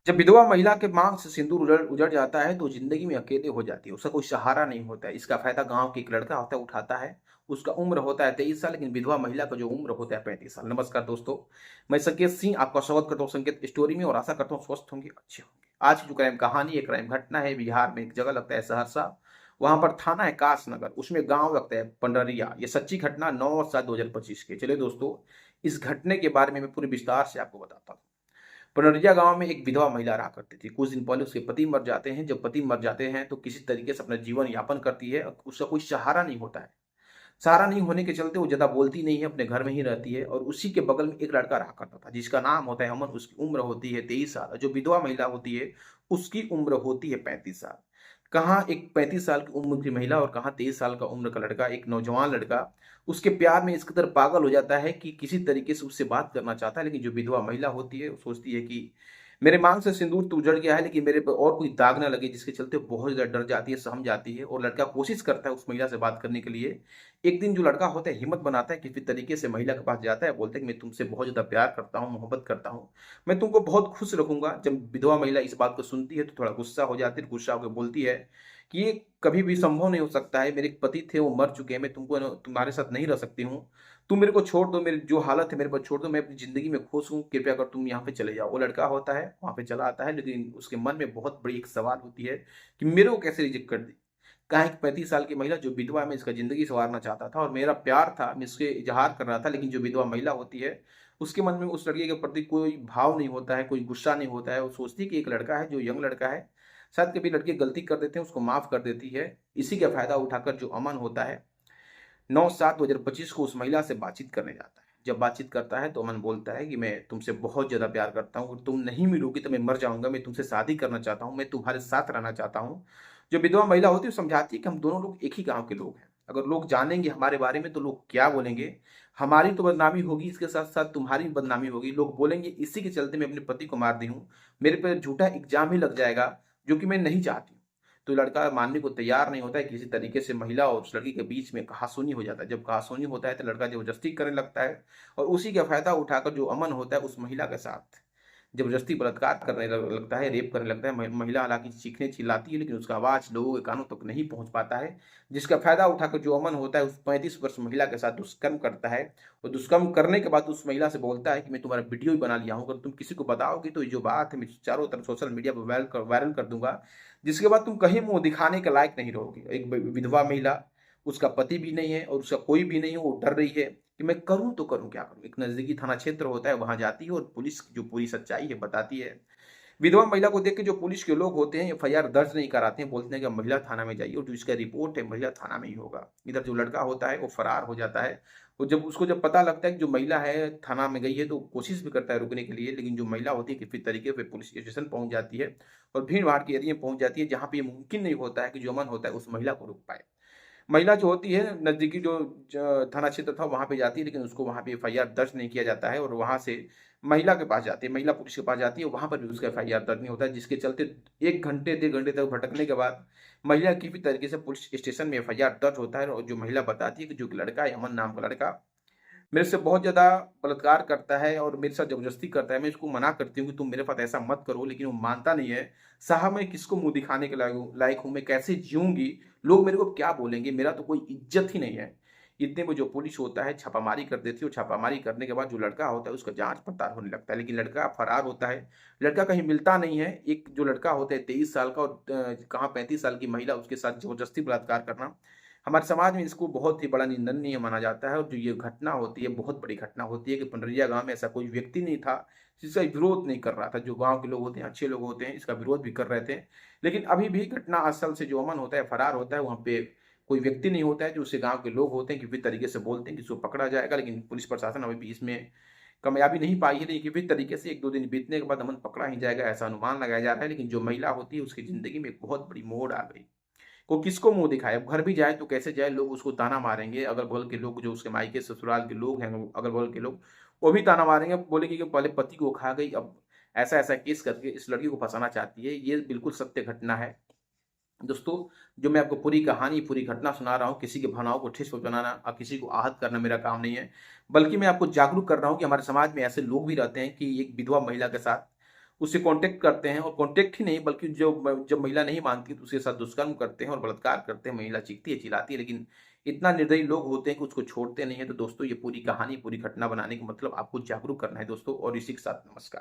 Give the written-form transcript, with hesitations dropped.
जब विधवा महिला के मांग से सिंदूर उजड़ उजड़ जाता है तो जिंदगी में अकेले हो जाती है, उसका कोई सहारा नहीं होता है। इसका फायदा गांव के एक लड़का होता है उठाता है। उसका उम्र होता है 23 साल, लेकिन विधवा महिला का जो उम्र होता है 35 साल। नमस्कार दोस्तों, मैं संकेत सिंह आपका स्वागत करता हूँ संकेत स्टोरी में, और आशा करता हूँ स्वस्थ होंगे, अच्छे होंगे। आज की जो क्राइम कहानी, एक क्राइम घटना है बिहार में। एक जगह लगता है सहरसा, वहां पर थाना है कासनगर, उसमें गांव लगता है पंडरिया। ये सच्ची घटना 9/7/2025 की। चलिए दोस्तों, इस घटने के बारे में मैं पूरे विस्तार से आपको बताता हूँ। पनरिया गांव में एक विधवा महिला रहा करती थी। कुछ दिन पहले उसके पति मर जाते हैं। जब पति मर जाते हैं तो किसी तरीके से अपना जीवन यापन करती है। उसका कोई सहारा नहीं होता है। सहारा नहीं होने के चलते वो ज्यादा बोलती नहीं है, अपने घर में ही रहती है। और उसी के बगल में एक लड़का रहा करता था जिसका नाम होता है अमन। उसकी उम्र होती है 23 साल। जो विधवा महिला होती है उसकी उम्र होती है 35 साल। कहाँ एक 35 साल की उम्र की महिला और कहाँ 23 साल का उम्र का लड़का, एक नौजवान लड़का उसके प्यार में इस कदर पागल हो जाता है कि किसी तरीके से उससे बात करना चाहता है। लेकिन जो विधवा महिला होती है वो सोचती है कि मेरे मांग से सिंदूर तो उजड़ गया है, लेकिन मेरे पर और कोई दाग ना लगे, जिसके चलते बहुत ज्यादा डर जाती है, सहम जाती है। और लड़का कोशिश करता है उस महिला से बात करने के लिए। एक दिन जो लड़का होता है हिम्मत बनाता है, किसी तरीके से महिला के पास जाता है, बोलता है कि मैं तुमसे बहुत ज्यादा प्यार करता हूँ, मोहब्बत करता हूँ, मैं तुमको बहुत खुश रखूंगा। जब विधवा महिला इस बात को सुनती है तो थोड़ा गुस्सा हो जाती है। गुस्सा होकर बोलती है कि ये कभी भी संभव नहीं हो सकता है, मेरे पति थे वो मर चुके हैं, मैं तुमको तुम्हारे साथ नहीं रह सकती हूँ, तुम मेरे को छोड़ दो, मेरी जो हालत है मेरे पर छोड़ दो, मैं अपनी जिंदगी में खुश हूँ, कृपया कर तुम यहाँ पे चले जाओ। वो लड़का होता है वहां पे चला आता है, लेकिन उसके मन में बहुत बड़ी एक सवाल होती है कि मेरे को कैसे रिजेक्ट कर दी। कहा एक 35 साल की महिला जो विधवा है, मैं इसका जिंदगी संवारना चाहता था और मेरा प्यार था, मैं इसके इजहार कर रहा था, लेकिन जो विधवा महिला होती है उसके मन में उस लड़के के प्रति कोई भाव नहीं होता है, कोई गुस्सा नहीं होता है। वो सोचती है कि एक लड़का है जो यंग लड़का है, शायद कभी लड़के गलती कर देते हैं, उसको माफ कर देती है। इसी का फायदा उठाकर जो अमन होता है 9/7/2025 को उस महिला से बातचीत करने जाता है। जब बातचीत करता है तो अमन बोलता है कि मैं तुमसे बहुत ज्यादा प्यार करता हूँ, तुम नहीं मिलोगी तो मैं मर जाऊंगा, मैं तुमसे शादी करना चाहता हूँ, मैं तुम्हारे साथ रहना चाहता हूँ। जो विधवा महिला होती है वो समझाती है कि हम दोनों लोग एक ही गांव के लोग हैं, अगर लोग जानेंगे हमारे बारे में तो लोग क्या बोलेंगे, हमारी तो बदनामी होगी, इसके साथ साथ तुम्हारी भी बदनामी होगी। लोग बोलेंगे इसी के चलते मैं अपने पति को मार दी हूँ, मेरे पर झूठा इल्जाम ही लग जाएगा, जो कि मैं नहीं चाहती हूँ। तो लड़का मानने को तैयार नहीं होता है। किसी तरीके से महिला और उस लड़की के बीच में कहासुनी हो जाता है। जब कहासुनी होता है तो लड़का जबरदस्ती करने लगता है, और उसी का फायदा उठाकर जो अमन होता है उस महिला के साथ जबरदस्ती बलात्कार करने लगता है, रेप करने लगता है। महिला हालांकि चीखने चिल्लाती है, लेकिन उसका आवाज लोगों के कानों तक नहीं पहुंच पाता है। जिसका फायदा उठाकर जो अमन होता है उस 35 वर्ष महिला के साथ दुष्कर्म करता है। और दुष्कर्म करने के बाद उस महिला से बोलता है कि मैं तुम्हारा वीडियो ही बना लिया हूँ, अगर तुम किसी को बताओगे तो ये जो बात है मैं चारों तरफ सोशल मीडिया पर वायरल कर दूंगा, जिसके बाद तुम कहीं मुंह दिखाने के लायक नहीं रहोगे। एक विधवा महिला, उसका पति भी नहीं है और उसका कोई भी नहीं है, वो डर रही है कि मैं करूं तो करूं क्या करूं। एक नजदीकी थाना क्षेत्र होता है, वहां जाती है और पुलिस जो पूरी सच्चाई है बताती है। विधवा महिला को देख के जो पुलिस के लोग होते हैं एफआईआर दर्ज नहीं कराते हैं, बोलते हैं कि महिला थाना में जाइए और जो इसका रिपोर्ट है महिला थाना में ही होगा। इधर जो लड़का होता है वो फरार हो जाता है। और जब पता लगता है कि जो महिला है थाना में गई है तो कोशिश भी करता है रुकने के लिए, लेकिन जो महिला होती है किसी तरीके से पुलिस स्टेशन पहुंच जाती है और भीड़ भाड़ के एरिया में पहुंच जाती है, जहां पे ये मुमकिन नहीं होता है कि जो अमन होता है उस महिला को रोक पाए। महिला जो होती है नजदीकी जो थाना क्षेत्र था वहां पे जाती है, लेकिन उसको वहां पे एफआईआर दर्ज नहीं किया जाता है, और वहां से महिला के पास जाती है, महिला पुलिस के पास जाती है, वहां पर भी उसका एफआईआर दर्ज नहीं होता है। जिसके चलते 1 घंटे 1.5 घंटे तक भटकने के बाद महिला की भी तरीके से पुलिस स्टेशन में एफआईआर दर्ज होता है। और जो महिला बताती है कि जो लड़का है अमन नाम का लड़का मेरे से बहुत ज़्यादा बलात्कार करता है और मेरे साथ ज़बरदस्ती करता है। मैं इसको मना करती हूँ कि तुम मेरे साथ ऐसा मत करो, लेकिन वो मानता नहीं है। साहब मैं किसको मुँह दिखाने के लायक हूँ, मैं कैसे जीऊँगी, लोग मेरे को क्या बोलेंगे, मेरा तो कोई इज़्ज़त ही नहीं है। इतने में जो पुलिस होता है छापामारी कर देती है, और छापामारी करने के बाद जो लड़का होता है उसका जाँच पड़ताल होने लगता है, लेकिन लड़का फरार होता है। लड़का कहीं मिलता नहीं है। एक जो लड़का होता है 23 साल का, और कहाँ 35 साल की महिला उसके साथ ज़बरदस्ती बलात्कार करना, हमारे समाज में इसको बहुत ही बड़ा निंदनीय माना जाता है। और जो ये घटना होती है बहुत बड़ी घटना होती है कि पंडरिया गांव में ऐसा कोई व्यक्ति नहीं था जिसका विरोध नहीं कर रहा था। जो गांव के लोग होते हैं अच्छे लोग होते हैं, इसका विरोध भी कर रहे थे। लेकिन अभी भी घटना स्थल से जो अमन होता है फरार होता है, वहां पे कोई व्यक्ति नहीं होता है। जो उससे गांव के लोग होते हैं किसी तरीके से बोलते हैं कि इसको पकड़ा जाएगा, लेकिन पुलिस प्रशासन अभी भी इसमें कामयाबी नहीं पाई है। लेकिन किसी तरीके से 1-2 दिन बीतने के बाद अमन पकड़ा ही जाएगा ऐसा अनुमान लगाया जा रहा है। लेकिन जो महिला होती है उसकी जिंदगी में एक बहुत बड़ी मोड़ आ गई। वो किसको मुंह दिखाए, अब घर भी जाए तो कैसे जाए, लोग उसको ताना मारेंगे। अगल बगल के लोग जो उसके मायके ससुराल के लोग हैं, अगल बगल के लोग वो भी ताना मारेंगे, बोलेंगे कि पहले पति को खा गई, अब ऐसा ऐसा केस करके इस लड़की को फंसाना चाहती है। ये बिल्कुल सत्य घटना है दोस्तों। जो मैं आपको पूरी कहानी पूरी घटना सुना रहा हूँ, किसी के भावनाओं को ठेस पहुंचाना और किसी को आहत करना मेरा काम नहीं है, बल्कि मैं आपको जागरूक कर रहा हूँ कि हमारे समाज में ऐसे लोग भी रहते हैं कि एक विधवा महिला के साथ उससे कांटेक्ट करते हैं, और कांटेक्ट ही नहीं बल्कि जो जब महिला नहीं मानती तो उसके साथ दुष्कर्म करते हैं और बलात्कार करते हैं। महिला चीखती है, चिल्लाती है, लेकिन इतना निर्दयी लोग होते हैं कि उसको छोड़ते नहीं है। तो दोस्तों, ये पूरी कहानी, पूरी घटना बनाने का मतलब आपको जागरूक करना है दोस्तों। और इसी के साथ नमस्कार।